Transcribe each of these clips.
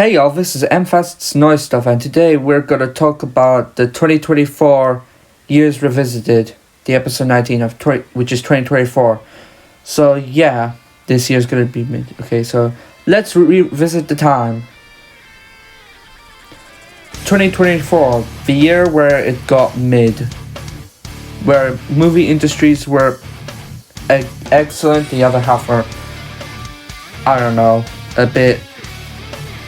Hey y'all, this is MFast's Noise Stuff, and today we're gonna talk about the 2024 Years Revisited, the episode 19 of which is 2024. So yeah, this year's gonna be mid. Okay, so let's revisit the time. 2024, the year where it got mid, where movie industries were excellent, the other half were, I don't know, a bit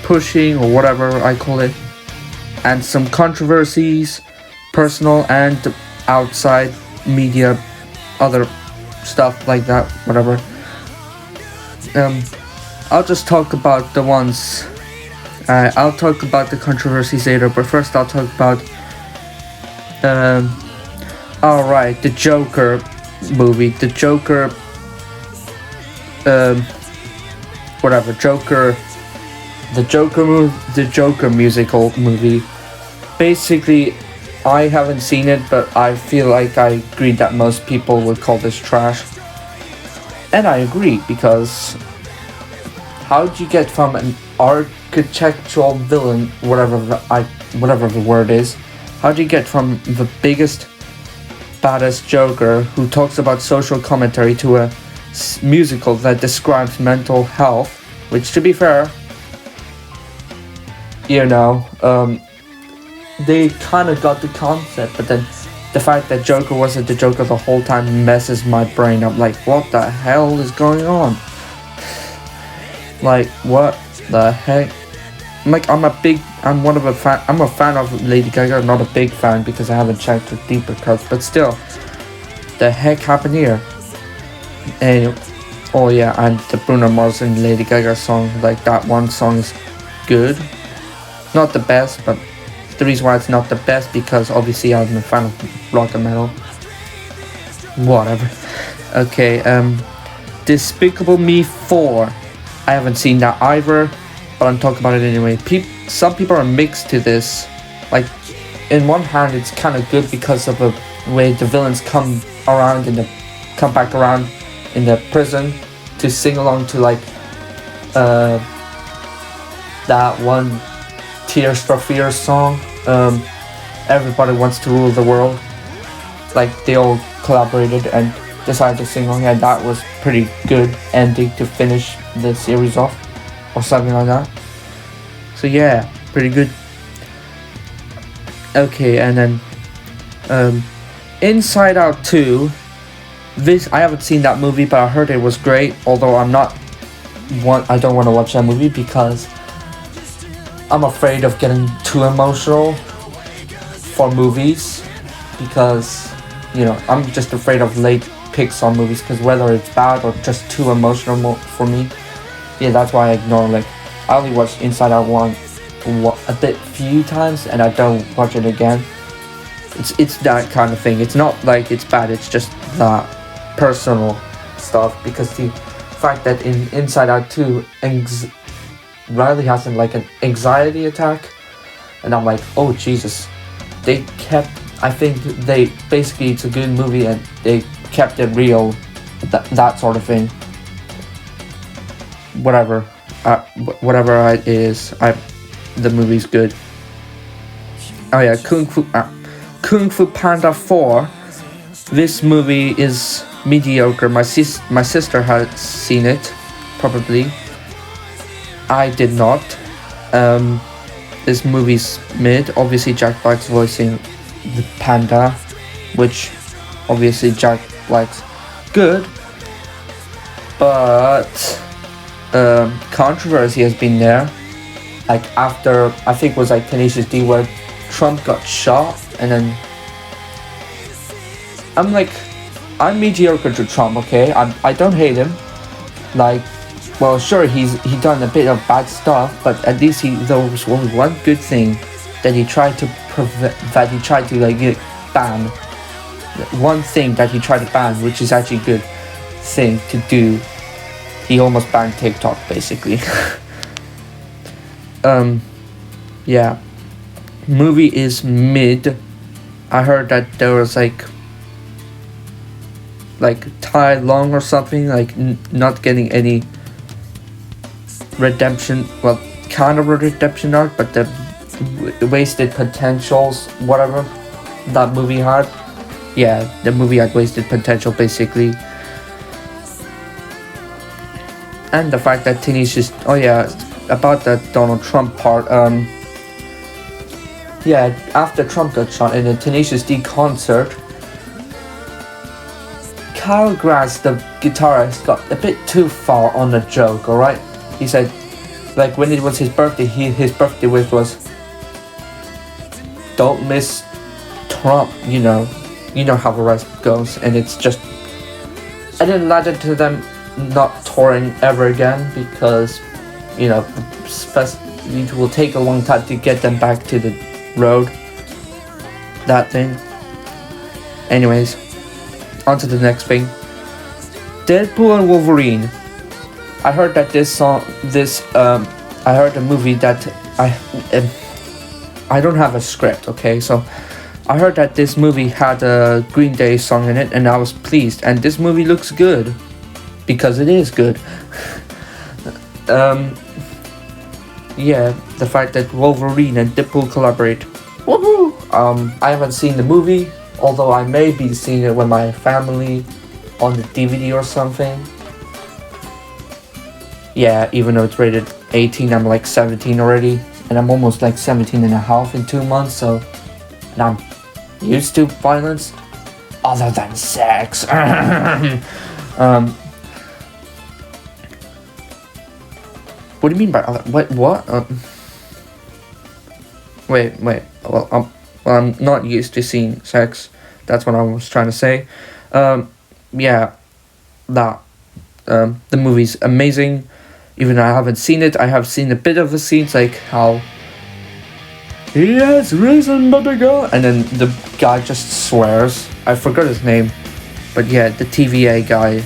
pushing or whatever I call it, and some controversies, personal and outside media, other stuff like that, whatever. I'll just talk about the ones. I'll talk about the controversies later, but first I'll talk about alright, the Joker movie, the Joker the Joker musical movie. Basically, I haven't seen it, but I feel like I agree that most people would call this trash. And I agree, because how do you get from an architectural villain, whatever the word is, how do you get from the biggest, baddest Joker who talks about social commentary to a musical that describes mental health, which, to be fair, they kind of got the concept, but then the fact that Joker wasn't the Joker the whole time messes my brain up. Like, what the hell is going on? Like, what the heck? I'm a fan of Lady Gaga, not a big fan because I haven't checked her deeper cuts, but still, the heck happened here? And oh yeah, and the Bruno Mars and Lady Gaga song, like that one song is good. Not the best, but the reason why it's not the best because obviously I'm a fan of rock and metal. Whatever. Okay, Despicable Me 4. I haven't seen that either, but I'm talking about it anyway. Some people are mixed to this. Like, in one hand, it's kind of good because of the way the villains come back around in the prison to sing along to like that one Tears for Fears song, Everybody Wants to Rule the World. Like, they all collaborated and decided to sing along, and that was pretty good ending to finish the series off, or something like that. So yeah, pretty good. Okay, and then Inside Out 2. I haven't seen that movie, but I heard it was great, although I don't want to watch that movie because I'm afraid of getting too emotional for movies, because I'm just afraid of late picks on movies, because whether it's bad or just too emotional for me, yeah, that's why I ignore. Like, I only watched Inside Out 1 a few times and I don't watch it again. It's that kind of thing. It's not like it's bad, it's just that personal stuff, because the fact that in Inside Out 2 Riley has like an anxiety attack, and I'm like, oh Jesus, I think basically it's a good movie and they kept it real, that sort of thing. Whatever it is, the movie's good. Oh yeah, Kung Fu Panda 4. This movie is mediocre. My sister had seen it, probably. I did not. This movie's mid. Obviously, Jack Black's voicing the panda, which obviously Jack Black's good. But controversy has been there. Like, after, I think it was like Tenacious D, where Trump got shot, and then I'm mediocre to Trump, okay? I don't hate him. Like, well, sure, he done a bit of bad stuff, but at least there was only one good thing that he tried to ban. One thing that he tried to ban, which is actually a good thing to do. He almost banned TikTok, basically. Yeah. Movie is mid. I heard that there was like Tai Lung or something, like not getting any redemption, well, kind of a redemption arc, but the wasted potentials, whatever that movie had. Yeah, the movie had wasted potential basically. And the fact that Tenacious, oh yeah, about that Donald Trump part, yeah, after Trump got shot in a Tenacious D concert, Kyle Grass, the guitarist, got a bit too far on the joke, alright? He said, like, when it was his birthday, his birthday wish was, don't miss Trump, you know how the rest goes, and it's just, and then led to them not touring ever again, because, it will take a long time to get them back to the road, that thing. Anyways, on to the next thing. Deadpool and Wolverine. I heard that I heard a movie that I don't have a script, okay, so I heard that this movie had a Green Day song in it, and I was pleased, and this movie looks good, because it is good. Yeah, the fact that Wolverine and Deadpool collaborate. Woohoo! I haven't seen the movie, although I may be seeing it with my family on the DVD or something. Yeah, even though it's rated 18, I'm like 17 already, and I'm almost like 17 and a half in 2 months, so, and I'm used to violence, other than sex. What do you mean by other? What? Wait. Well, I'm not used to seeing sex. That's what I was trying to say. Yeah, that. The movie's amazing. Even though I haven't seen it, I have seen a bit of the scenes, like how he has risen, baby girl, and then the guy just swears. I forgot his name, but yeah, the TVA guy,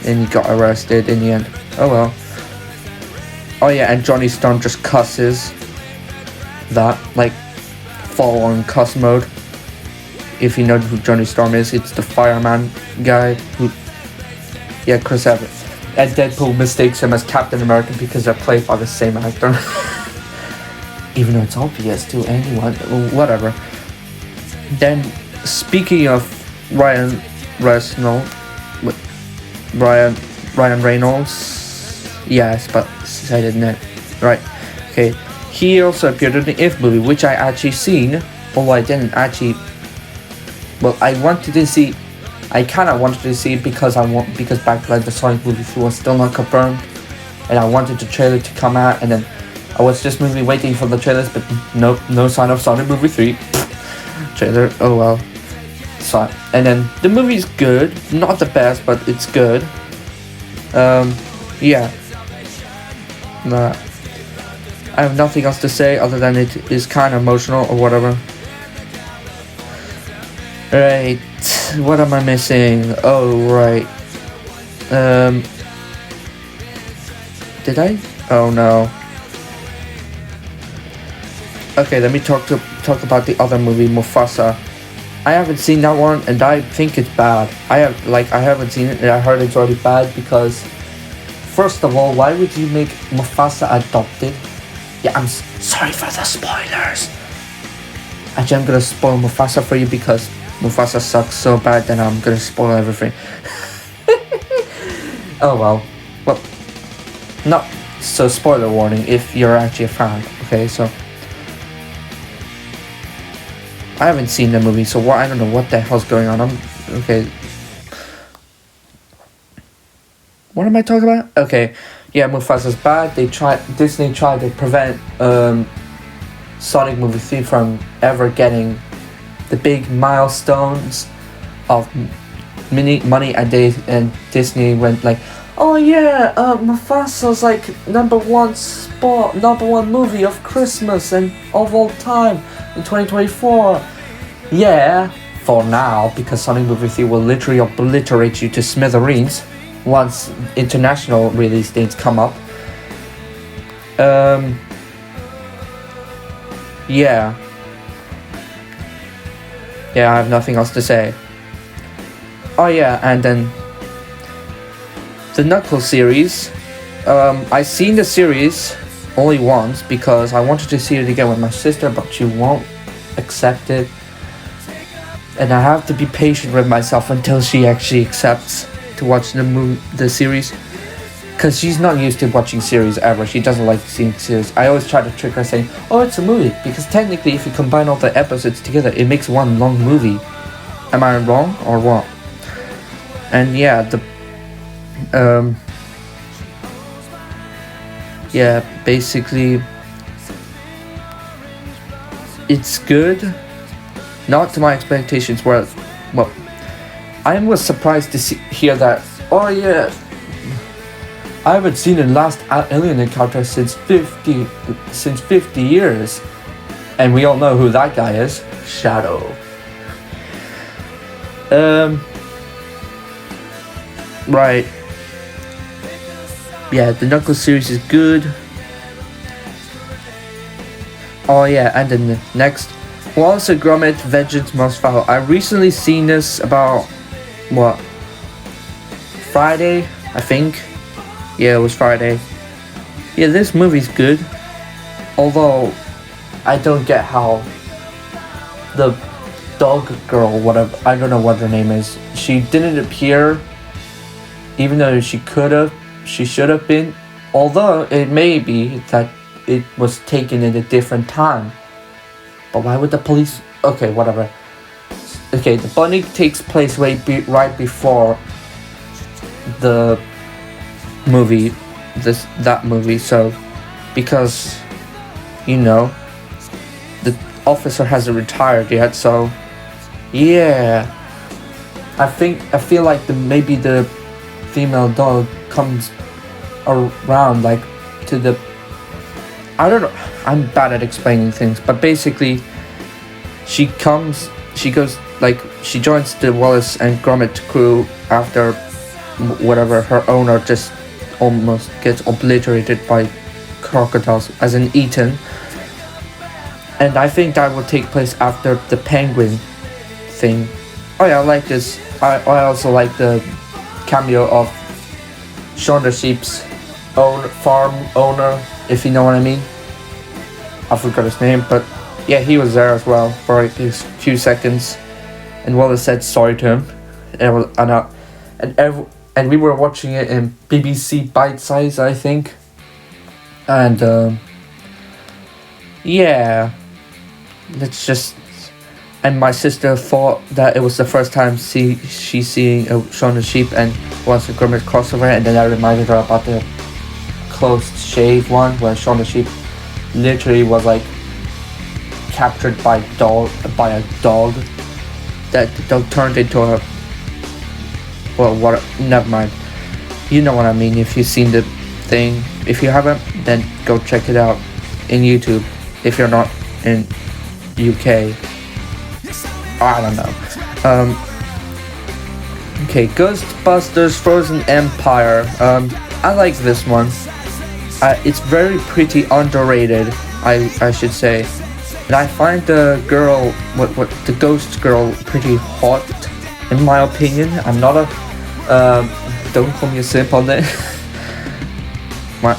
and he got arrested in the end. Oh well. Oh yeah, and Johnny Storm just cusses. That, like, full on cuss mode. If you know who Johnny Storm is, it's the fireman guy who, yeah, Chris Evans. And Deadpool mistakes him as Captain America because they're played by the same actor. Even though it's obvious to anyone, whatever. Then, speaking of Ryan Reynolds, yes, but I didn't know. Right, okay. He also appeared in the If movie, which I actually seen, although I didn't actually. Well, I kind of wanted to see it because back then the Sonic movie 3 was still not confirmed, and I wanted the trailer to come out, and then I was just movie waiting for the trailers, but nope, no sign of Sonic movie 3 trailer. Oh well. So, and then the movie's good, not the best, but it's good. Yeah. Nah. I have nothing else to say other than it is kind of emotional or whatever. Right, what am I missing? Oh, right. Did I? Oh no. Okay, let me talk about the other movie, Mufassa. I haven't seen that one, and I think it's bad. I haven't seen it, and I heard it's already bad because, first of all, why would you make Mufassa adopted? Yeah, I'm sorry for the spoilers. Actually, I'm gonna spoil Mufassa for you because Mufassa sucks so bad that I'm gonna spoil everything. Oh well. Well, not so spoiler warning if you're actually a fan. Okay, so I haven't seen the movie, so I don't know what the hell's going on. Okay. What am I talking about? Okay, yeah, Mufasa's bad. Disney tried to prevent Sonic movie 3 from ever getting the big milestones of money, and Disney went like, oh yeah, Mufasa's like number one movie of Christmas and of all time in 2024. Yeah, for now, because Sonic movie 3 will literally obliterate you to smithereens once international release dates come up. Yeah, I have nothing else to say. Oh yeah, and then the Knuckles series. I seen the series, only once because I wanted to see it again with my sister, but she won't accept it. And I have to be patient with myself until she actually accepts to watch the series. Because she's not used to watching series ever. She doesn't like seeing series. I always try to trick her saying, oh, it's a movie. Because technically, if you combine all the episodes together, it makes one long movie. Am I wrong or what? And yeah, basically, it's good. Not to my expectations. Well, I was surprised to hear that. Oh yeah, I haven't seen the last alien encounter since 50 years, and we all know who that guy is. Shadow. Right. Yeah, the Knuckles series is good. Oh yeah, and then the next, Wallace and Gromit: Vengeance Must Follow. I recently seen this about Friday, I think. Yeah, it was Friday. Yeah, this movie's good. Although I don't get how the dog girl, whatever, I don't know what her name is, she didn't appear, even though she should have been. Although it may be that it was taken at a different time. But why would the police? Okay, whatever. Okay, the bunny takes place right before the movie, that movie. So, because the officer hasn't retired yet. So, yeah, I feel like maybe the female dog comes around like to the. I don't know. I'm bad at explaining things, but basically, she joins the Wallace and Gromit crew after whatever her owner just almost gets obliterated by crocodiles, as in eaten. And I think that will take place after the penguin thing. Oh yeah, I like this. I also like the cameo of Shaun the Sheep's farm owner, if you know what I mean. I forgot his name, but yeah, he was there as well for a few seconds. And Wallace said sorry to him, and we were watching it in BBC Bite Size, I think. And yeah, and my sister thought that it was the first time she's seeing Shaun the Sheep and Wallace and Gromit crossover, and then I reminded her about the closed shave one where Shaun the Sheep literally was like captured by a dog. That the dog turned into a never mind. You know what I mean if you've seen the thing. If you haven't, then go check it out in YouTube. If you're not in UK, I don't know. Okay, Ghostbusters: Frozen Empire. I like this one. It's very pretty underrated, I should say. And I find the girl, the ghost girl, pretty hot, in my opinion. I'm not don't call me a simp on that. my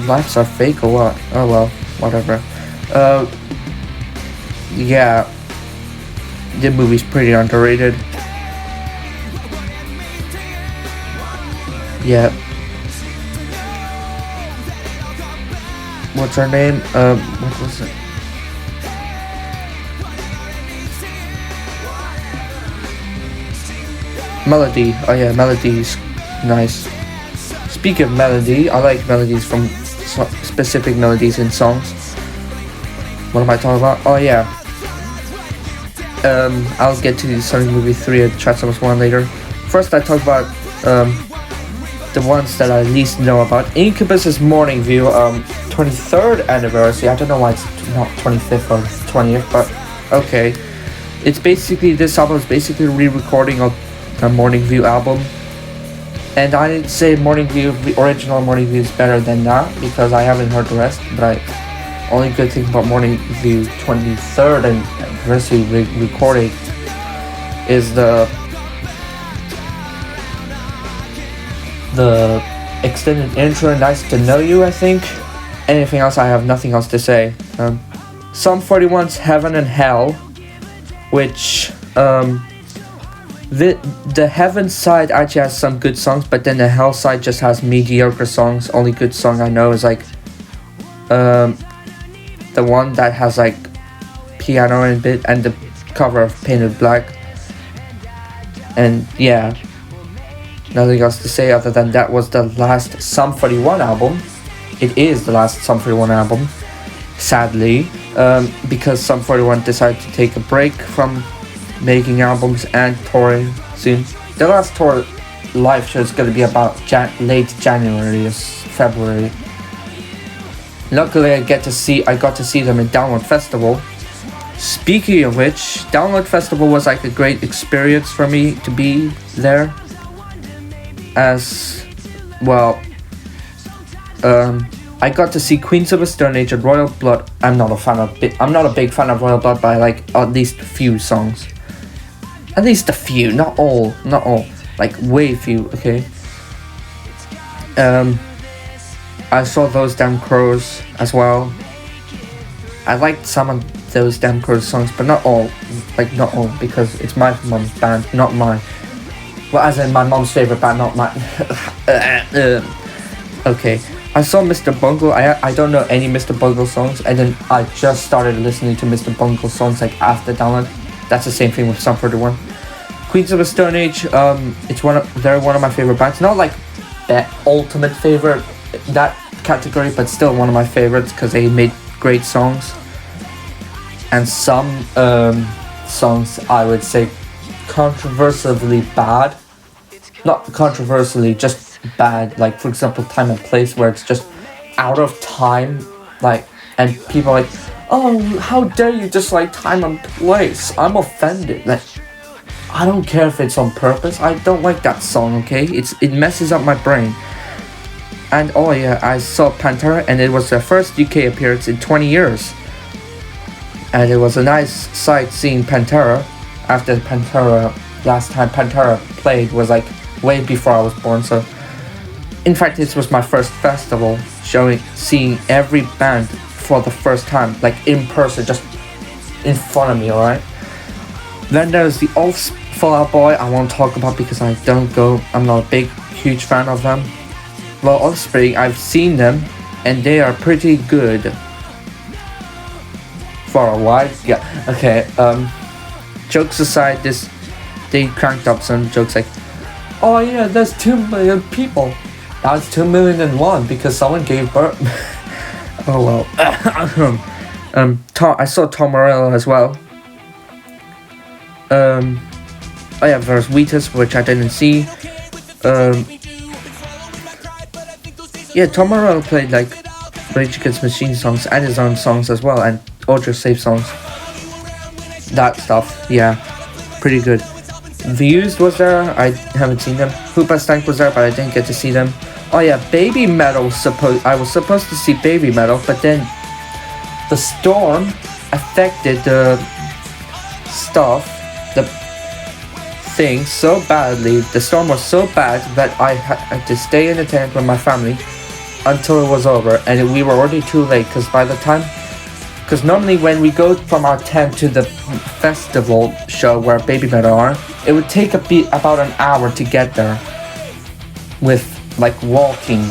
lives are fake or what? Oh well, whatever. Yeah, the movie's pretty underrated. Yeah. What's her name? What was it? Melody. Oh yeah, Melody's nice. Speaking of melody, I like melodies from specific melodies in songs. What am I talking about? Oh yeah. I'll get to Sonic Movie 3 and Transformers 1 later. First I talk about the ones that I least know about. Incubus's Morning View, 23rd anniversary. I don't know why it's not 25th or 20th, but okay. This album is basically a re-recording of the Morning View album. And I'd say the original Morning View is better than that because I haven't heard the rest. But only good thing about Morning View 23rd anniversary recording is the extended intro, Nice to Know You, I think. anything else, I have nothing else to say. Sum 41's Heaven and Hell, which the Heaven side actually has some good songs, but then the Hell side just has mediocre songs. Only good song I know is like the one that has like piano in it and the cover of Painted Black. And yeah, nothing else to say other than that was the last Sum 41 album. It is the last Sum 41 album, sadly, because Sum 41 decided to take a break from making albums and touring soon. The last tour live show is going to be about late January or February. Luckily, I got to see them in Download Festival. Speaking of which, Download Festival was like a great experience for me to be there. As well, I got to see Queens of the Stone Age and Royal Blood. I'm not a big fan of Royal Blood, but I like at least a few songs. At least a few, not all, like way few. Okay. I saw Those Damn Crows as well. I liked some of Those Damn Crows songs, but not all, because it's my mom's band, not mine. Well, as in my mom's favorite band, not mine. Okay. I saw Mr. Bungle. I don't know any Mr. Bungle songs, and then I just started listening to Mr. Bungle songs like after Download. That's the same thing with Sum 41. Queens of the Stone Age, they're one of my favorite bands. Not like the ultimate favorite, that category, but still one of my favorites because they made great songs. And some songs I would say controversially bad. Not controversially, just bad. Like for example, Time and Place, where it's just out of time, like, and people are like, oh, how dare you dislike Time and Place? I'm offended. Like, I don't care if it's on purpose. I don't like that song. Okay, it messes up my brain. And oh yeah, I saw Pantera, and it was their first UK appearance in 20 years. And it was a nice sight seeing Pantera. After last time Pantera played was like way before I was born. So, in fact, this was my first festival seeing every band for the first time, like in person, just in front of me. All right. Then there's the Fall Out Boy. I won't talk about because I'm not a huge fan of them. Well, Offspring, I've seen them, and they are pretty good. For a while, yeah. Okay. Jokes aside, they cranked up some jokes like, oh yeah, there's 2 million people. That's 2,000,001 because someone gave birth. Oh well. I saw Tom Morello as well. Oh yeah, there's Wheatus, which I didn't see. Yeah, Tom Morello played like Rage Against the Machine songs and his own songs as well, and Audio Save songs. That stuff, yeah, pretty good. Views was there, I haven't seen them. Hoopa Stank was there, but I didn't get to see them. Oh yeah, Baby Metal, I was supposed to see Baby Metal, but then the storm affected the thing so badly. The storm was so bad that I had to stay in the tent with my family until it was over, and we were already too late because normally when we go from our tent to the festival show where Baby Metal are, it would take about an hour to get there with like walking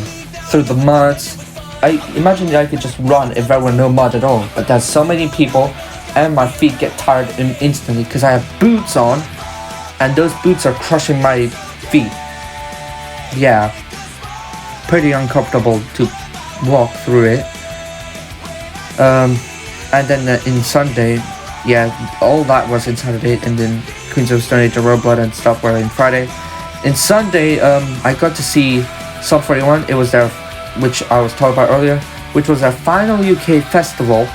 through the muds. I imagine I could just run if there were no mud at all, but there's so many people and my feet get tired instantly because I have boots on and those boots are crushing my feet. Yeah, pretty uncomfortable to walk through it. And then in Sunday, yeah, all that was in Saturday, and then Queens of Stone Age, Royal Blood and stuff were in Friday. In Sunday, I got to see Sum 41. It was their, which I was talking about earlier, which was their final UK festival.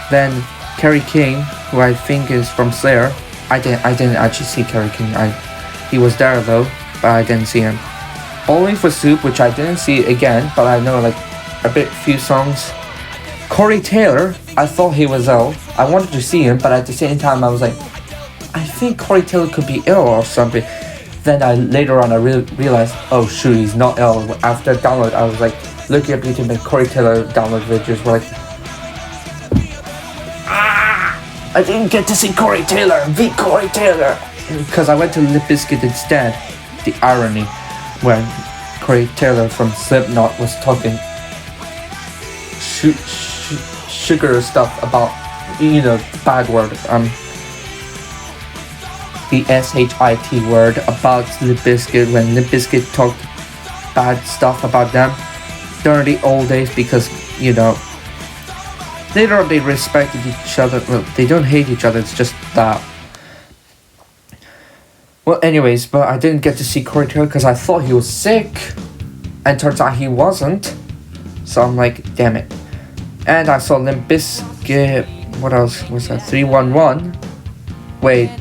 Then Kerry King, who I think is from Slayer. I didn't actually see Kerry King. He was there though, but I didn't see him. Bowling for Soup, which I didn't see again, but I know like few songs. Corey Taylor, I thought he was ill. I wanted to see him, but at the same time I was like, I think Corey Taylor could be ill or something. Then later on I realized, oh shoot, he's not ill. After Download, I was like, looking up YouTube and Corey Taylor download videos were like, I didn't get to see Corey Taylor, the Corey Taylor, because I went to Limp Bizkit instead. The irony, when Corey Taylor from Slipknot was talking sugar stuff about, you know, the bad word, the SHIT word about Limp Bizkit, when Limp Bizkit talked bad stuff about them during the old days, because, you know, later on they respected each other. Well, they don't hate each other, it's just that. Well, anyways, but I didn't get to see Corey Taylor because I thought he was sick, and turns out he wasn't. So I'm like, damn it. And I saw Limp Bizkit. What else was that? 311. Wait,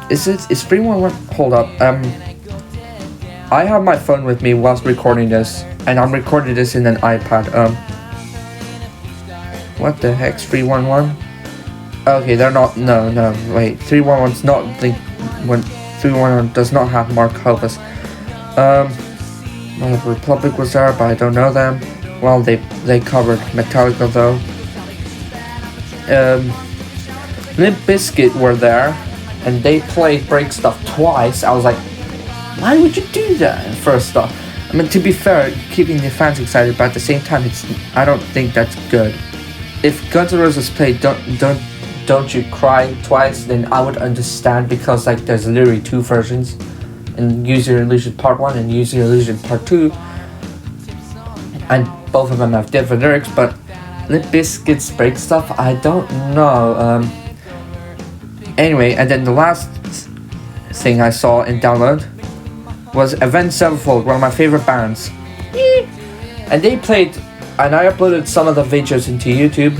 is 311? Hold up. I have my phone with me whilst recording this, and I'm recording this in an iPad. What the heck's 311? Okay, they're not. No. Wait, 311's not the when 311 does not have Mark Hoppus. Well, the Republic was there, but I don't know them. Well, they covered Metallica though. Limp Bizkit were there, and they played Break Stuff twice. I was like, why would you do that? First off, I mean, to be fair, keeping the fans excited, but at the same time, I don't think that's good. If Guns N' Roses played Don't You Cry twice, then I would understand, because like there's literally two versions, and Use Your Illusion Part 1 and Use Your Illusion Part 2, and both of them have different lyrics. But Limp Bizkit's Break Stuff, I don't know. Anyway, and then the last thing I saw in download was Avenged Sevenfold, one of my favorite bands. And they played, and I uploaded some of the videos into YouTube,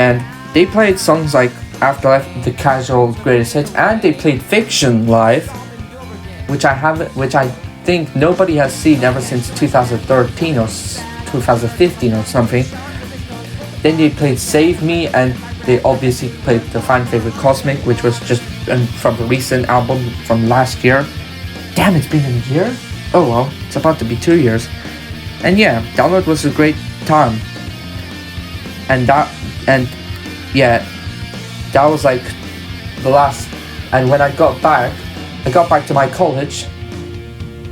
and they played songs like Afterlife, The Casual, Greatest Hits, and they played Fiction live, which I think nobody has seen ever since 2013 or 2015 or something. Then they played Save Me, and they obviously played the fan favorite Cosmic, which was just from a recent album from last year. Damn, it's been a year? Oh well, it's about to be 2 years. And yeah, download was a great time. And that was like the last. And when I got back to my college.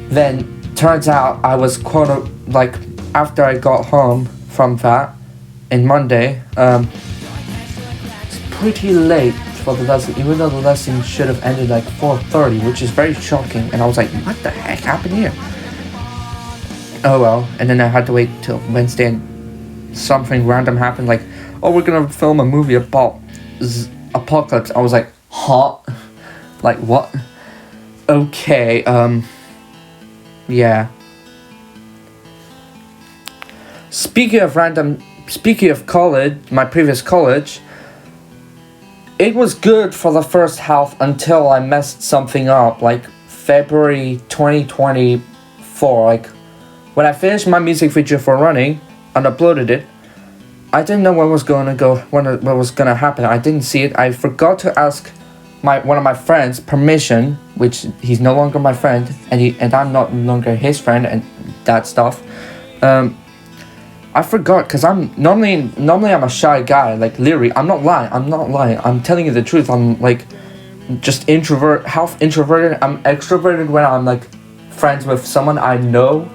Then turns out I was after I got home from that in Monday, it's pretty late for the lesson, even though the lesson should have ended like 4:30, which is very shocking. And I was like, what the heck happened here? Oh well. And then I had to wait till Wednesday, and something random happened, like, oh, we're gonna film a movie about apocalypse. I was like, huh? Like what? Okay, yeah. Speaking of college, my previous college, it was good for the first half until I messed something up, like February 2024. Like, when I finished my music video for running and uploaded it, I didn't know what was gonna happen. I didn't see it. I forgot to ask one of my friends permission, which he's no longer my friend, and I'm not longer his friend, and that stuff. I forgot, because I'm normally I'm a shy guy. Like, literally, I'm not lying. I'm telling you the truth. I'm like just half introverted. I'm extroverted when I'm like friends with someone I know,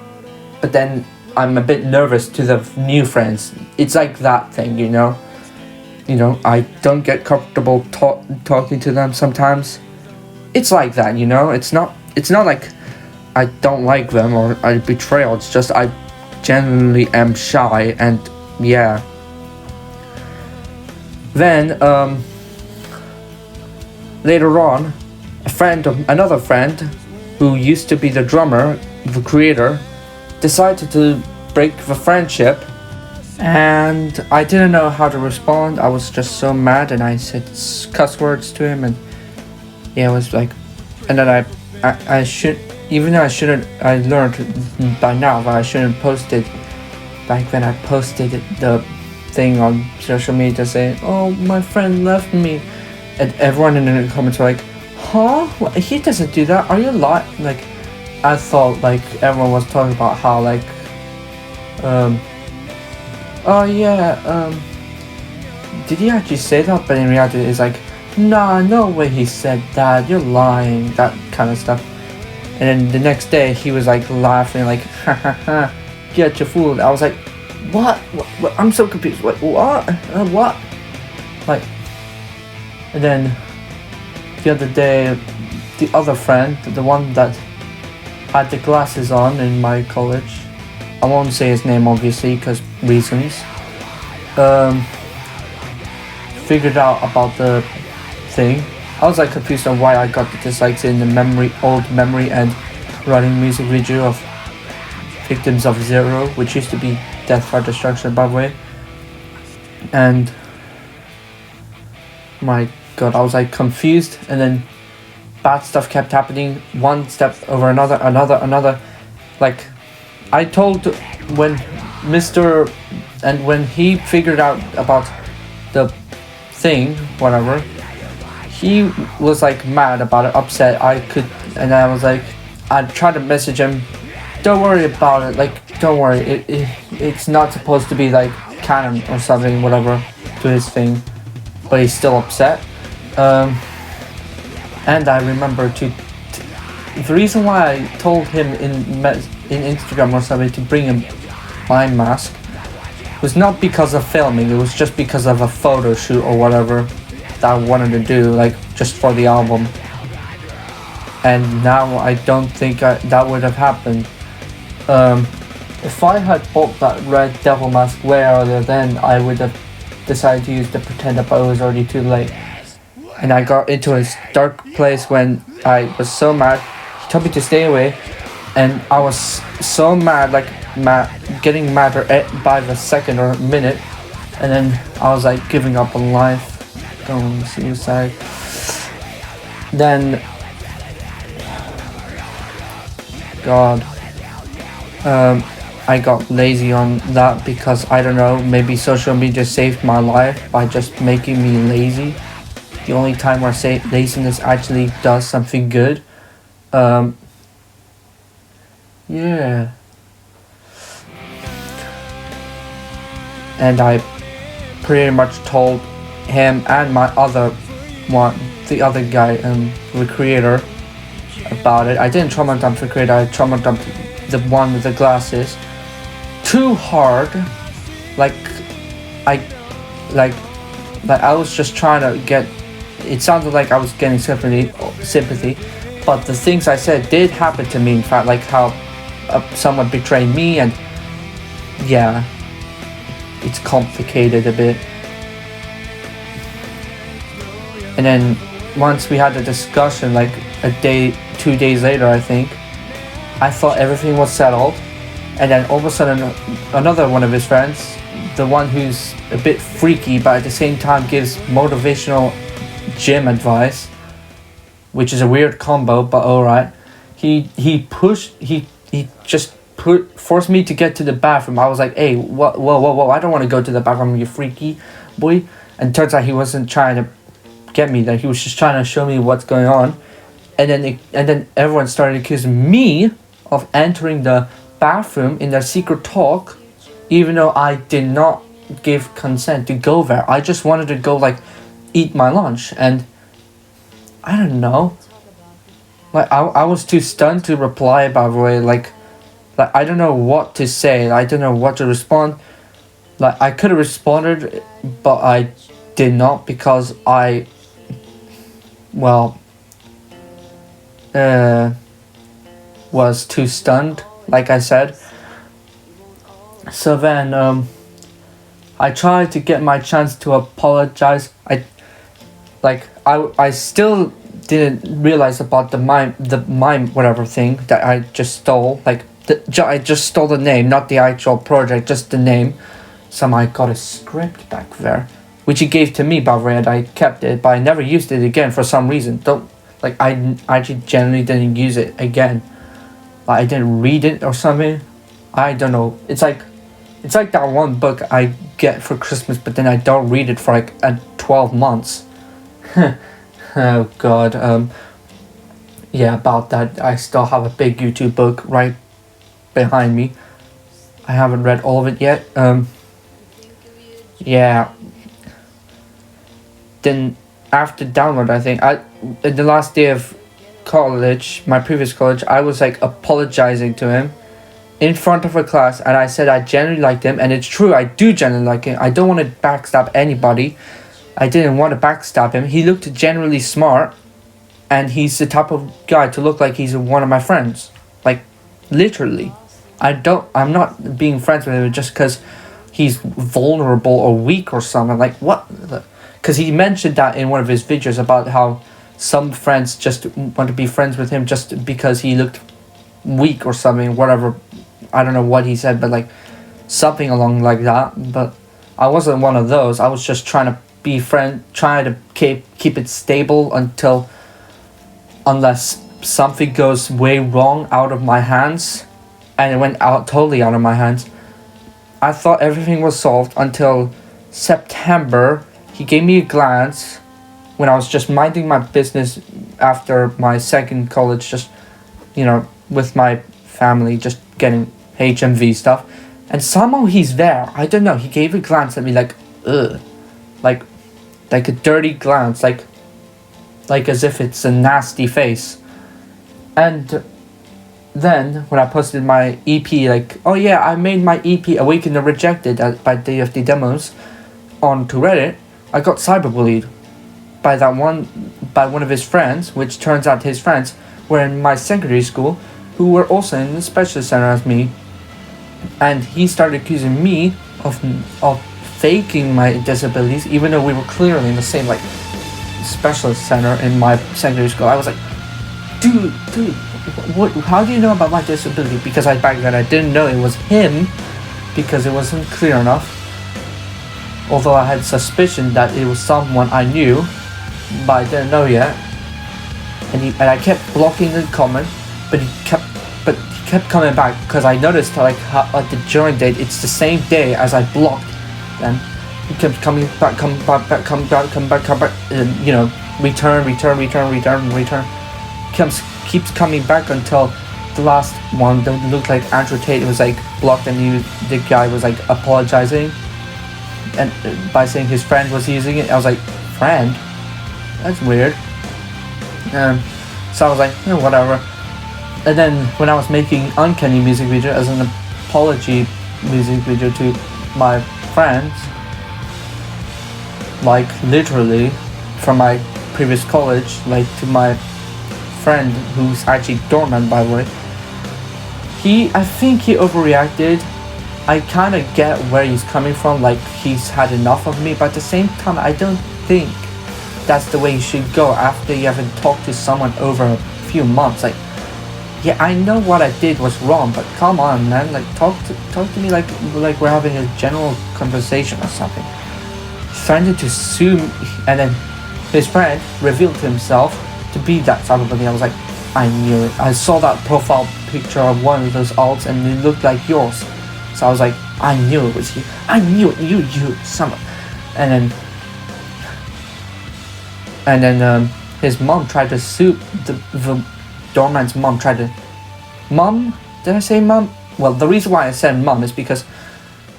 but then I'm a bit nervous to the new friends. It's like that thing, you know. I don't get comfortable talking to them sometimes. It's like that, you know. It's not like I don't like them or I betrayal. It's just I genuinely am shy, and yeah. Then later on, another friend who used to be the drummer, the creator, decided to break the friendship, and I didn't know how to respond. I was just so mad, and I said cuss words to him, and yeah, it was like, and then I should, even though I learned by now that I shouldn't post it. Back then I posted the thing on social media saying, oh, my friend left me, and everyone in the comments were like, huh? What? He doesn't do that. Are you lying? Like, I thought like everyone was talking about how like, um, oh yeah, did he actually say that? But in reality, it's like, nah, no way he said that. You're lying. That kind of stuff. And then the next day, he was like laughing, like, ha ha ha, get your food. I was like, what? What? I'm so confused. What? What? Like, and then the other day, the other friend, the one that had the glasses on in my college, I won't say his name obviously because reasons, figured out about the thing. I was like confused on why I got the dislikes in the old memory and running music video of Victims of Zero, which used to be Death for Destruction, by the way. And my god, I was like confused, and then bad stuff kept happening, one step over another. Like, I told when when he figured out about the thing, whatever, he was like mad about it, upset. And I was like, I tried to message him, don't worry about it, like, don't worry, it's not supposed to be like canon or something, whatever, to his thing, but he's still upset. And I remember the reason why I told him in Instagram or something to bring a mind mask was not because of filming, it was just because of a photo shoot or whatever that I wanted to do, like just for the album. And now I don't think that would have happened. If I had bought that red devil mask way earlier, then I would have decided to use the pretend, but it was already too late. And I got into a dark place when I was so mad. He told me to stay away, and I was so mad, like getting madder by the second or minute, and then I was like giving up on life, going suicide. Then, God, I got lazy on that because I don't know, maybe social media saved my life by just making me lazy. The only time where laziness actually does something good. Yeah. And I pretty much told him and my the other guy, the creator, about it. I didn't trauma dump the creator, I trauma dumped the one with the glasses too hard. Like I was just trying to get, it sounded like I was getting sympathy, but the things I said did happen to me, in fact, like how someone betrayed me, and yeah, it's complicated a bit. And then once we had the discussion, like 2 days later, I think, I thought everything was settled, and then all of a sudden another one of his friends, the one who's a bit freaky but at the same time gives motivational gym advice, which is a weird combo, but alright, he just forced me to get to the bathroom. I was like, hey, whoa, I don't want to go to the bathroom, you freaky boy. And turns out he wasn't trying to get me there, he was just trying to show me what's going on. And then everyone started accusing me of entering the bathroom in their secret talk, even though I did not give consent to go there. I just wanted to go like eat my lunch, and I don't know, like I was too stunned to reply, by the way. Like I don't know what to say, I don't know what to respond. Like I could have responded, but I did not because I was too stunned, like I said. So then I tried to get my chance to apologize. I still didn't realize about the mime whatever thing that I just stole. Like I just stole the name, not the actual project, just the name. Somehow I got a script back there, which he gave to me, by the way, and I kept it, but I never used it again for some reason. I actually genuinely didn't use it again. Like I didn't read it or something. I don't know. It's like that one book I get for Christmas, but then I don't read it for like 12 months. Oh God. Yeah, about that, I still have a big YouTube book right behind me. I haven't read all of it yet. Yeah. Then after download, I think in the last day of college, my previous college, I was like apologizing to him in front of a class, and I said I genuinely liked him, and it's true, I do genuinely like him. I don't want to backstab anybody. I didn't want to backstab him. He looked generally smart, and he's the type of guy to look like he's one of my friends. Like, literally. I'm not being friends with him just because he's vulnerable or weak or something. Like, what? Because he mentioned that in one of his videos about how some friends just want to be friends with him just because he looked weak or something, whatever. I don't know what he said, but like something along like that. But I wasn't one of those. I was just trying to be trying to keep it stable unless something goes way wrong out of my hands, and it went out totally out of my hands. I thought everything was solved until September. He gave me a glance when I was just minding my business after my second college, just, with my family, just getting HMV stuff. And somehow he's there. I don't know. He gave a glance at me like, ugh. Like a dirty glance. Like as if it's a nasty face. And then when I posted my EP, like, oh yeah, I made my EP Awaken the Rejected by Day of the Demos onto Reddit, I got cyberbullied by one of his friends, which turns out his friends were in my secondary school, who were also in the specialist center as me, and he started accusing me of faking my disabilities, even though we were clearly in the same like specialist center in my secondary school. I was like, dude, what? How do you know about my disability? Because back then I didn't know it was him, because it wasn't clear enough. Although I had suspicion that it was someone I knew, but I didn't know yet. And I kept blocking the comment, but he kept coming back, because I noticed like how at the join date it's the same day as I blocked them. He kept coming back, and return. Keeps coming back until the last one that looked like Andrew Tate was like blocked, and the guy was like apologizing, and by saying his friend was using it. I was like, friend? That's weird. So I was like, whatever. And then when I was making Uncanny music video as an apology music video to my friends, like literally from my previous college, like to my friend who's actually dormant, by the way, I think he overreacted. I kind of get where he's coming from, like he's had enough of me, but at the same time I don't think that's the way you should go after you haven't talked to someone over a few months. Like, yeah, I know what I did was wrong, but come on, man, like talk to me like we're having a general conversation or something. Threatened to sue me, and then his friend revealed himself to be that cyberbully. I was like, I knew it. I saw that profile picture of one of those alts, and it looked like yours. So I was like, I knew it was you. I knew it. You, someone. And then his mom tried to sue the doorman's mom. Mom? Did I say mom? Well, the reason why I said mom is because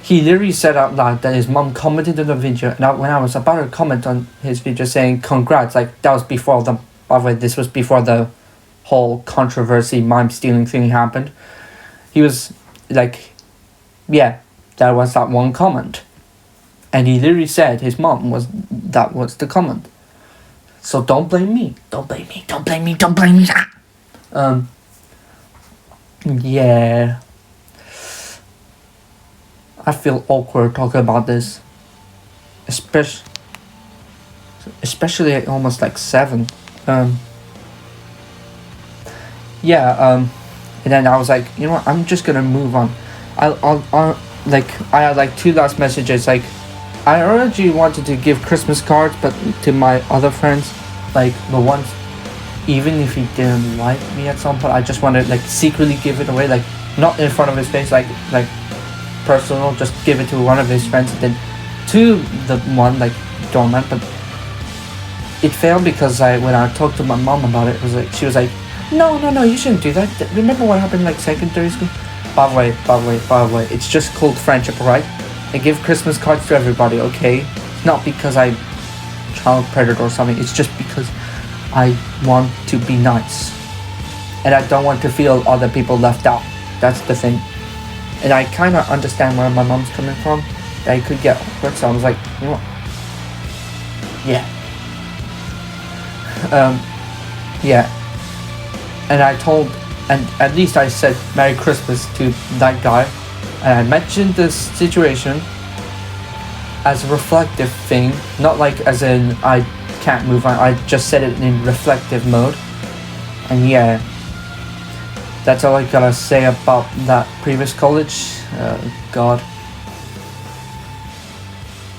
he literally said out loud that his mom commented on the video, and when I was about to comment on his video saying congrats, like that was before by the way, this was before the whole controversy mime stealing thing happened. He was like, yeah, that was that one comment. And he literally said his mom was the comment. So don't blame me. Yeah. I feel awkward talking about this. Especially at almost like 7. And then I was like, you know what, I'm just gonna move on. I'll like, I had like 2 last messages, like, I originally wanted to give Christmas cards, but to my other friends, like the ones, even if he didn't like me at some point, I just wanted like secretly give it away, like not in front of his face, like personal, just give it to one of his friends, and then to the one like dormant. But it failed because when I talked to my mom about it, was like, she was like, No, you shouldn't do that. Remember what happened like secondary school? By the way, it's just called friendship, right? I give Christmas cards to everybody, okay? Not because I'm child predator or something, it's just because I want to be nice. And I don't want to feel other people left out. That's the thing. And I kind of understand where my mom's coming from. That it could get awkward, so I was like, you know what? Yeah. Yeah. And I told, and at least I said Merry Christmas to that guy. And I mentioned this situation as a reflective thing, not like as in I can't move on. I just said it in reflective mode. And yeah, that's all I gotta say about that previous college. God.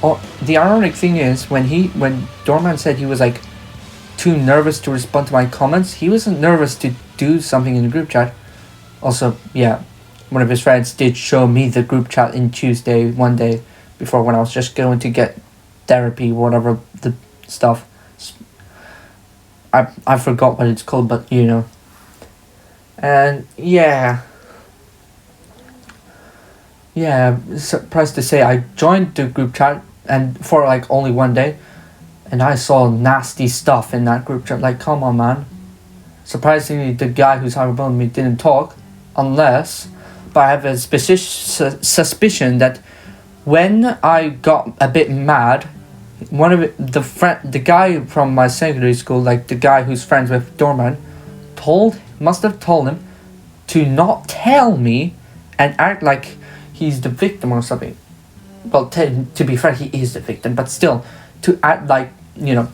Oh, the ironic thing is when Doorman said he was like too nervous to respond to my comments, he wasn't nervous to do something in the group chat. Also, yeah, one of his friends did show me the group chat in Tuesday one day before when I was just going to get therapy, whatever the stuff. I forgot what it's called, but you know. And yeah, surprised to say I joined the group chat and for like only one day, and I saw nasty stuff in that group chat. Like, come on, man. Surprisingly, the guy who's cyberbullying me didn't talk, but I have a suspicion that when I got a bit mad, the guy from my secondary school, like the guy who's friends with Doorman, must have told him to not tell me and act like he's the victim or something. Well, to be fair, he is the victim, but still, to act like, you know,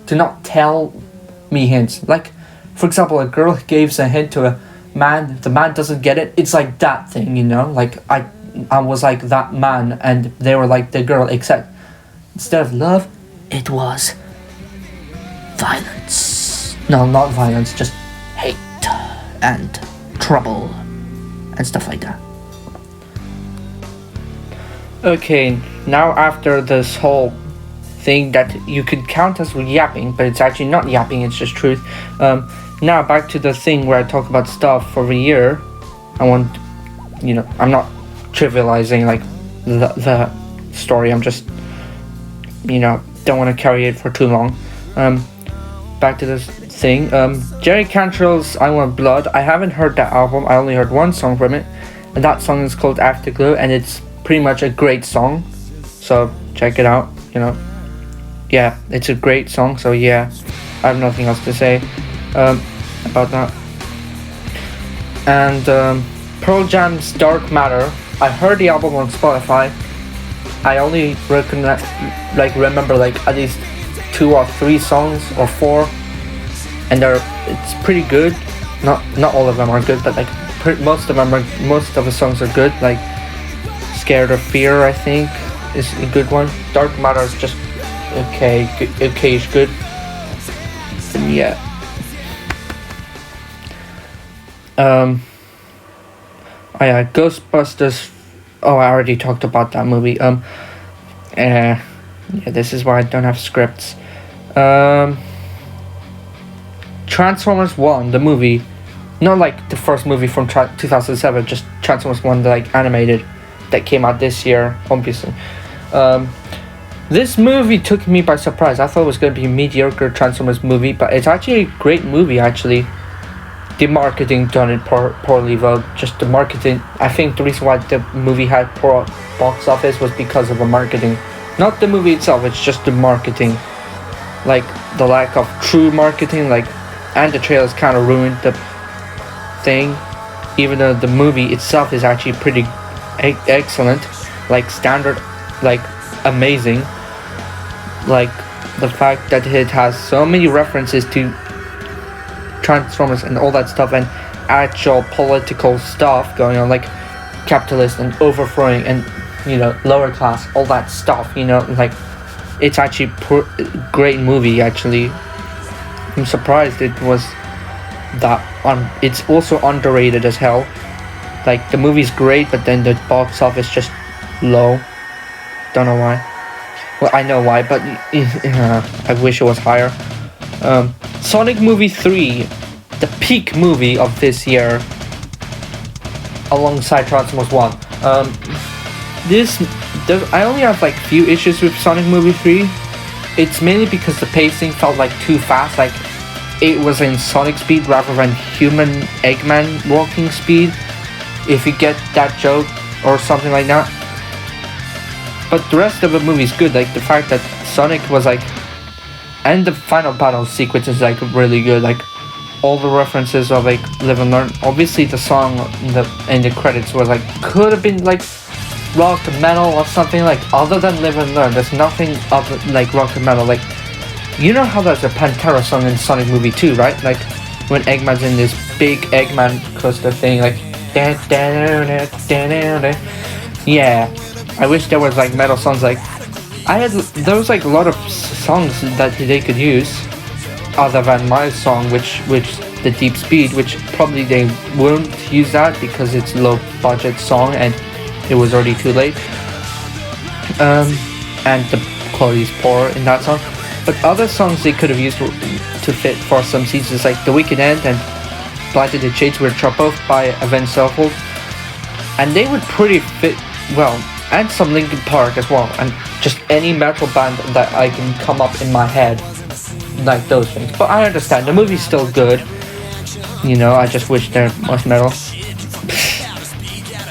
to not tell me hints. Like, for example, a girl gives a hint to a man, the man doesn't get it, it's like that thing, you know? Like, I was like that man, and they were like the girl, except instead of love, it was violence. No, not violence, just hate and trouble and stuff like that. Okay, now after this whole thing that you could count as yapping, but it's actually not yapping, it's just truth. Now back to the thing where I talk about stuff for a year. I'm not trivializing like the story. I'm just, don't want to carry it for too long. Back to this thing. Jerry Cantrell's I Want Blood. I haven't heard that album. I only heard one song from it, and that song is called Afterglow, and it's pretty much a great song. So check it out. Yeah, it's a great song. So yeah, I have nothing else to say about that. And Pearl Jam's Dark Matter. I heard the album on Spotify. I only remember like at least 2 or 3 songs or 4, and it's pretty good. Not all of them are good, but like most of the songs are good. Like Scared of Fear, I think, is a good one. Dark Matter is just okay is good. And yeah. Ghostbusters. Oh, I already talked about that movie. Yeah, this is why I don't have scripts. Transformers 1, the movie, not like the first movie from 2007, just Transformers 1, like animated, that came out this year, obviously. This movie took me by surprise. I thought it was going to be a mediocre Transformers movie, but it's actually a great movie, actually. The marketing done it poorly, though. Just the marketing. I think the reason why the movie had poor box office was because of the marketing. Not the movie itself, it's just the marketing. Like, the lack of true marketing, and the trailers kind of ruined the thing. Even though the movie itself is actually pretty excellent. Like, standard, amazing. Like, the fact that it has so many references to Transformers and all that stuff, and actual political stuff going on, like capitalist and overthrowing and lower class, all that stuff. It's actually great movie. Actually, I'm surprised it was that it's also underrated as hell. Like, the movie's great, but then the box office just low. Don't know why. Well, I know why, but I wish it was higher. Sonic Movie 3. the peak movie of this year, alongside Transformers 1. I only have like few issues with Sonic Movie 3. It's mainly because the pacing felt like too fast, like it was in Sonic speed rather than human Eggman walking speed, if you get that joke or something like that. But the rest of the movie is good, like the fact that Sonic was like, and the final battle sequence is like really good, like all the references of like Live and Learn. Obviously the song in the credits was like, could have been like rock and metal or something, like other than Live and Learn. There's nothing other like rock and metal. Like, you know how there's a Pantera song in Sonic Movie 2, right? Like when Eggman's in this big Eggman coaster thing, like yeah, I wish there was like metal songs. Like there was like a lot of songs that they could use other than my song, which the Deep Speed, which probably they won't use that because it's low budget song and it was already too late, and the quality is poor in that song. But other songs they could have used to fit for some seasons, like The Wicked End and Blinded the Shades, which are both by Avenged Sevenfold, and they would pretty fit well, and some Linkin Park as well, and just any metal band that I can come up in my head, like those things. But I understand, the movie's still good, you know, I just wish there was metal.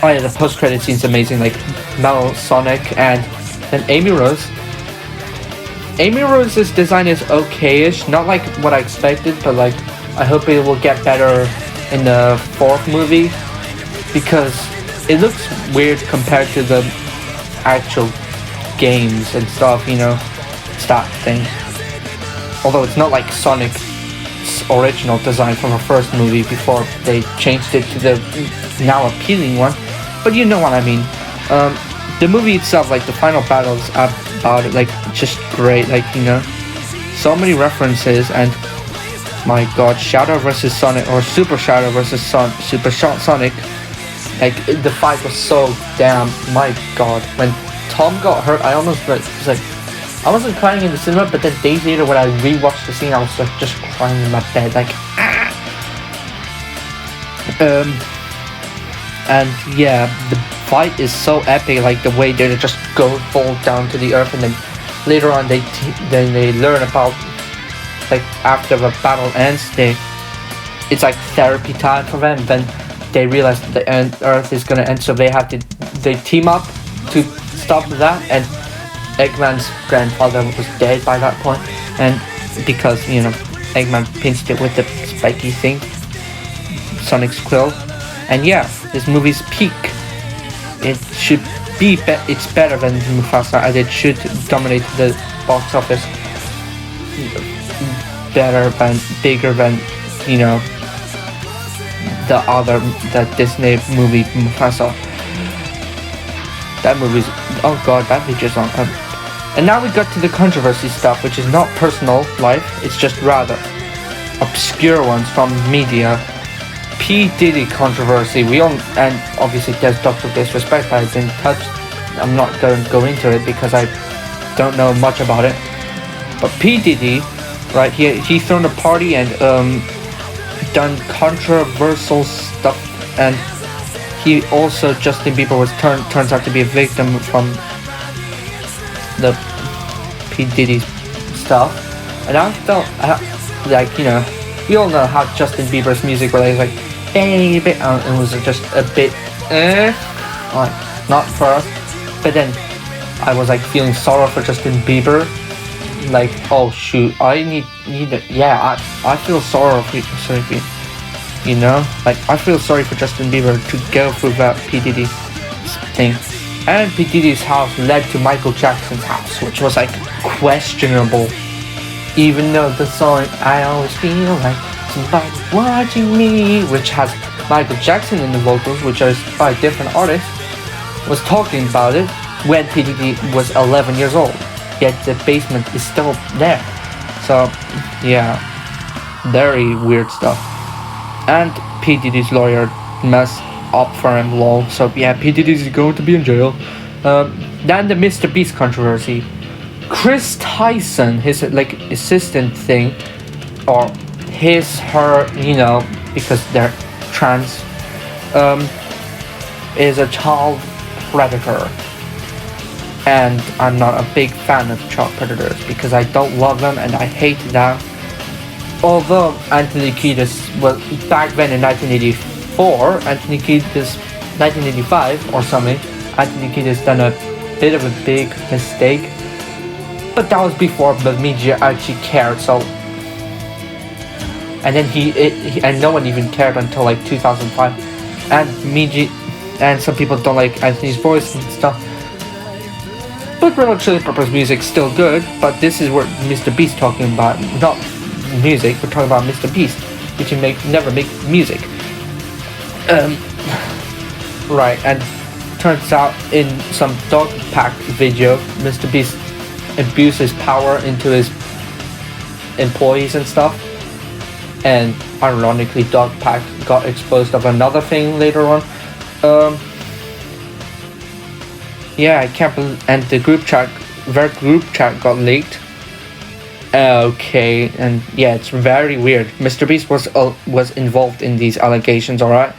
Oh yeah, the post-credit scene's amazing, like Metal Sonic and then Amy Rose. Amy Rose's design is okay-ish, not like what I expected, but like I hope it will get better in the fourth movie, because it looks weird compared to the actual games and stuff, you know, it's that thing. Although it's not like Sonic's original design from the first movie before they changed it to the now appealing one, but you know what I mean. The movie itself, like the final battles about it, like just great, like, you know, so many references, and my god, Shadow vs Sonic, or Super Shadow vs Super Sonic, like the fight was so damn, my god, when Tom got hurt, I almost like, was like, I wasn't crying in the cinema, but then days later when I rewatched the scene, I was like just crying in my bed, like and yeah, the fight is so epic, like the way they just fall down to the earth, and then later on they learn about, like after the battle ends, it's like therapy time for them. Then they realize that the earth is gonna end, so they team up to stop that, and Eggman's grandfather was dead by that point, and because, you know, Eggman pinched it with the spiky thing, Sonic's quill. And yeah, this movie's peak. It should be it's better than Mufassa, and it should dominate the box office better than, bigger than, you know, the Disney movie Mufassa. That movie's, oh god, that features on. And now we got to the controversy stuff, which is not personal life, it's just rather obscure ones from media. P. Diddy controversy, and obviously there's Dr. Disrespect, I didn't touch, I'm not going to go into it because I don't know much about it. But P. Diddy, right, he thrown a party and done controversial stuff, and he also, Justin Bieber was turns out to be a victim from the P. Diddy stuff, and I felt like, you know, we all know how Justin Bieber's music was like, baby, it was just a bit, like, not for us. But then I was like feeling sorrow for Justin Bieber, like, oh shoot, I need it. Yeah, I feel sorry for you know, like I feel sorry for Justin Bieber to go through that P. Diddy thing. And P. Diddy's house led to Michael Jackson's house, which was like questionable, even though the song I always feel like somebody watching me, which has Michael Jackson in the vocals, which is by a different artist, was talking about it when P. Diddy was 11 years old, yet the basement is still there. So yeah, very weird stuff. And P. Diddy's lawyer messed up for him, lol. So yeah, P. Diddy's going to be in jail. Then the Mr. Beast controversy. Chris Tyson, his like assistant thing, or her, because they're trans, is a child predator. And I'm not a big fan of child predators because I don't love them and I hate them. Although Anthony Kiedis, back then in 1984, 1985 or something, Anthony Kiedis done a bit of a big mistake. But that was before the media actually cared, so... And then and no one even cared until like 2005. And some people don't like Anthony's voice and stuff. But Red Hot Chili Peppers music's still good, but this is what Mr. Beast talking about. Not music, we're talking about Mr. Beast, which never make music. Right, and turns out in some dog pack video, Mr. Beast abuses power into his employees and stuff. And ironically, dog pack got exposed of another thing later on. Yeah, I can't believe, and their group chat got leaked. Okay, and yeah, it's very weird. Mr. Beast was involved in these allegations, alright?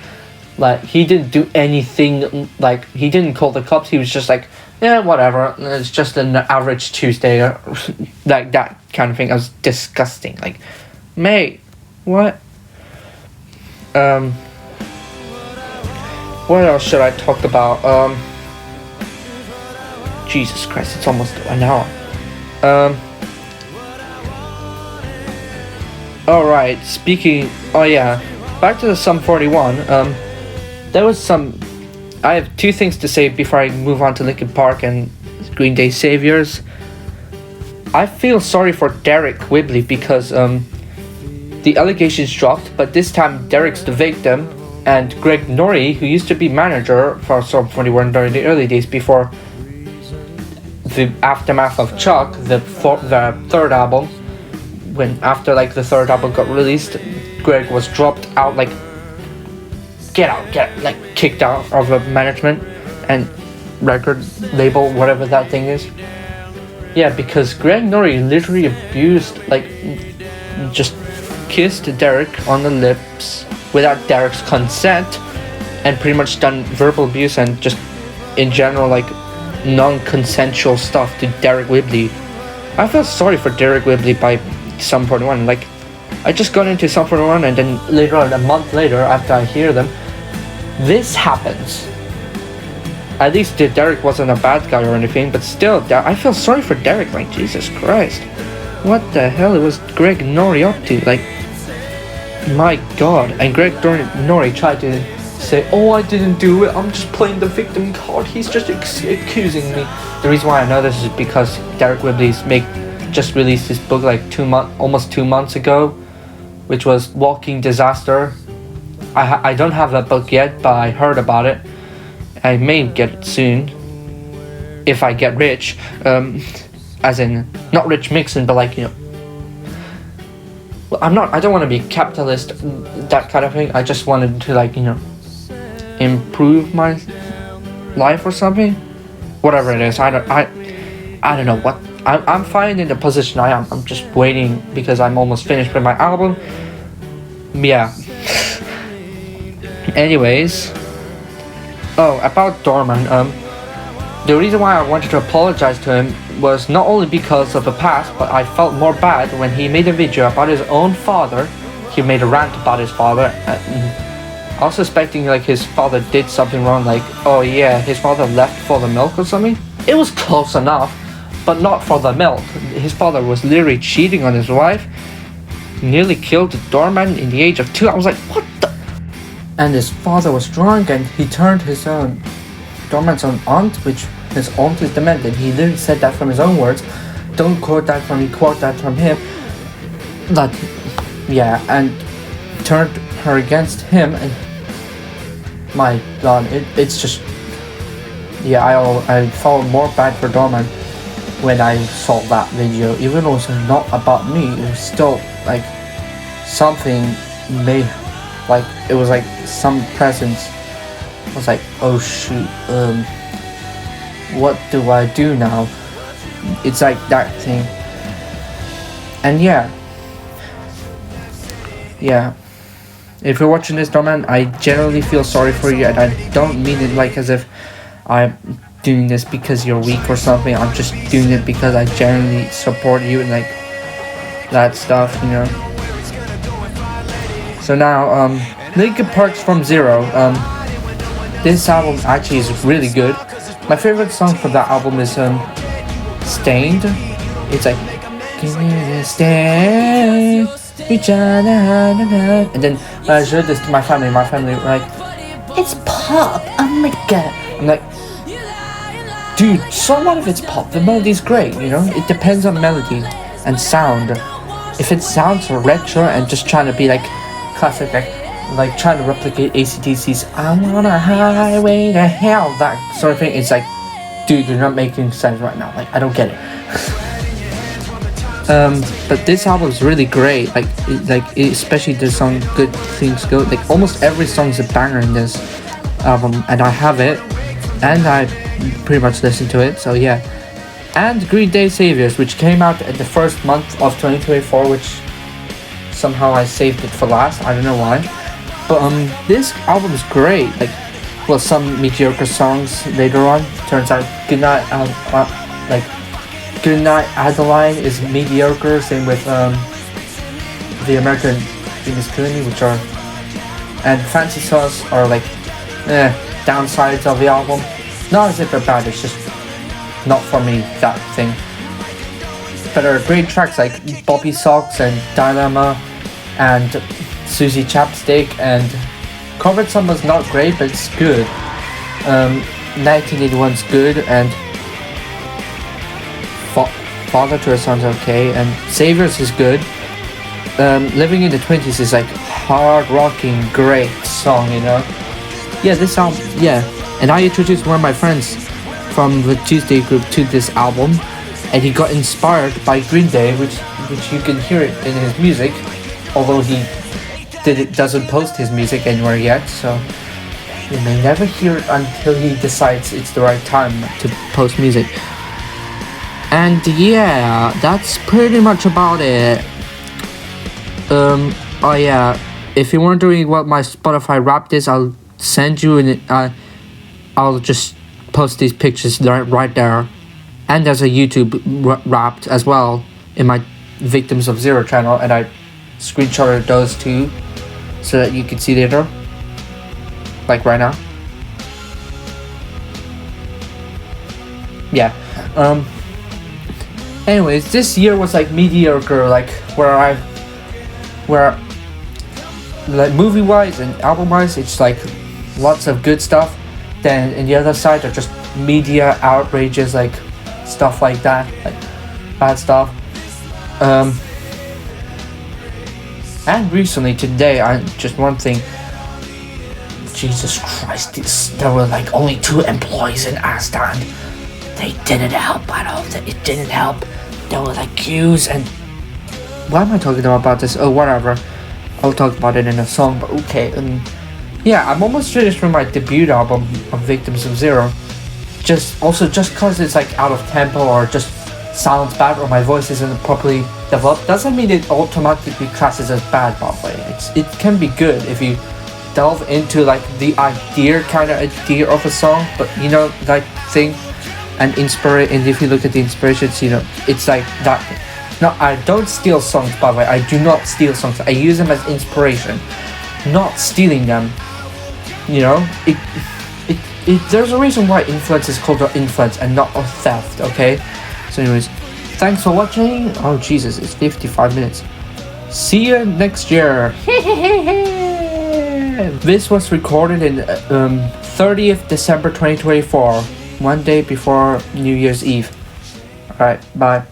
Like, he didn't do anything, like, he didn't call the cops, he was just like, yeah, whatever, it's just an average Tuesday, like that kind of thing. It was disgusting, like, mate, what? What else should I talk about? Jesus Christ, it's almost an hour. Alright, back to the Sum 41. There was I have two things to say before I move on to Linkin Park and Green Day Saviors. I feel sorry for Derek Whibley because the allegations dropped, but this time Derek's the victim, and Greg Norrie, who used to be manager for Sum 41 during the early days before the aftermath of Chuck, the third album, after the third album got released, Greg was dropped out, kicked out of the management and record label, whatever that thing is. Yeah, because Greg Norrie literally abused, just kissed Derek on the lips without Derek's consent, and pretty much done verbal abuse and just in general non-consensual stuff to Derek Whibley. I feel sorry for Derek Whibley by Sum 41. I just got into Sum 41 and then later on, a month later, after I hear them, this happens. At least Derek wasn't a bad guy or anything, but still, I feel sorry for Derek. Jesus Christ, what the hell was Greg Norrie up to? My God. And Greg Norrie tried to say, oh, I didn't do it, I'm just playing the victim card, he's just accusing me. The reason why I know this is because Derek Whibley's just released his book almost 2 months ago, which was Walking Disaster. I don't have that book yet, but I heard about it. I may get it soon if I get rich, as in not Rich Mixon, but I don't want to be capitalist, that kind of thing. I just wanted to improve my life or something, whatever it is. I don't know what. I'm fine in the position I am. I'm just waiting because I'm almost finished with my album. Yeah. Anyways, about Dorman. The reason why I wanted to apologize to him was not only because of the past, but I felt more bad when he made a video about his own father. He made a rant about his father. I was suspecting his father did something wrong, oh yeah, his father left for the milk or something. It was close enough, but not for the milk. His father was literally cheating on his wife, nearly killed the doorman in the age of 2. I was like, what the? And his father was drunk and he turned his own doorman's own aunt, which his aunt is demented. He literally said that from his own words. Don't quote that from me, quote that from him. And turned her against him, and my God, it's just, I felt more bad for Dorman when I saw that video. Even though it was not about me, it was still something made, it was some presence. I was oh shoot, what do I do now? It's that thing. And yeah. If you're watching this, Norman, I generally feel sorry for you, and I don't mean it like as if I'm doing this because you're weak or something. I'm just doing it because I generally support you and like that stuff, you know. So now, Linkin Park's From Zero. This album actually is really good. My favorite song from that album is Stained. It's like Stained. And then when I showed this to my family were like, it's pop. Oh my god. I'm like, dude, so a lot of it's pop. The melody's great, you know. It depends on melody and sound. If it sounds retro and just trying to be like classic, like trying to replicate AC/DC's "I'm on a highway to hell," that sort of thing, it's like, dude, you're not making sense right now. Like, I don't get it. But this album is really great. Especially the song "Good Things Go." Like, almost every song is a banger in this album, and I have it, and I pretty much listen to it. So yeah. And Green Day Saviors, which came out in the first month of 2024, which somehow I saved it for last. I don't know why. But this album is great. Like, well, some mediocre songs later on. Turns out Goodnight Adeline is mediocre. Same with the American Venus Kuni, which are, and Fancy Sauce are like downsides of the album. Not as if they're bad, it's just not for me, that thing. But there are great tracks like Bobby Socks and Dilemma and Susie Chapstick, and Covered Summer's not great, but it's good. 1981's good, and Father to a Son's okay, and Saviors is good. Living in the 20s is like hard rocking, great song, you know. Yeah, this album, yeah. And I introduced one of my friends from the Tuesday group to this album, and he got inspired by Green Day, which you can hear it in his music, although he doesn't post his music anywhere yet, so you may never hear it until he decides it's the right time to post music. And yeah, that's pretty much about it. Oh yeah, if you're wondering what my Spotify Wrapped is, I'll send you I'll just post these pictures right there. And there's a YouTube Wrapped as well in my Victims of Zero channel, and I screenshotted those too so that you can see later, like right now. Yeah. Anyways, this year was like mediocre, like where like movie wise and album wise, it's like lots of good stuff. Then in the other side are just media outrages, like stuff like that, like bad stuff. And recently today, just one thing. Jesus Christ, there were like only 2 employees in Aston. They didn't help at all. It didn't help. There were like queues, and why am I talking about this? Oh, whatever. I'll talk about it in a song. But okay. Yeah, I'm almost finished with my debut album of Victims of Zero. Just cause it's like out of tempo or just sounds bad or my voice isn't properly developed doesn't mean it automatically classes as bad, by the way. It can be good if you delve into like the idea of a song, but you know, like thing and and if you look at the inspirations, you know, it's like that. No, I don't steal songs, by the way. I do not steal songs. I use them as inspiration, not stealing them. You know, there's a reason why influence is called an influence and not a theft, okay? So anyways, thanks for watching. Oh Jesus, it's 55 minutes. See you next year. This was recorded in 30th December 2024, one day before New Year's Eve. Alright, bye.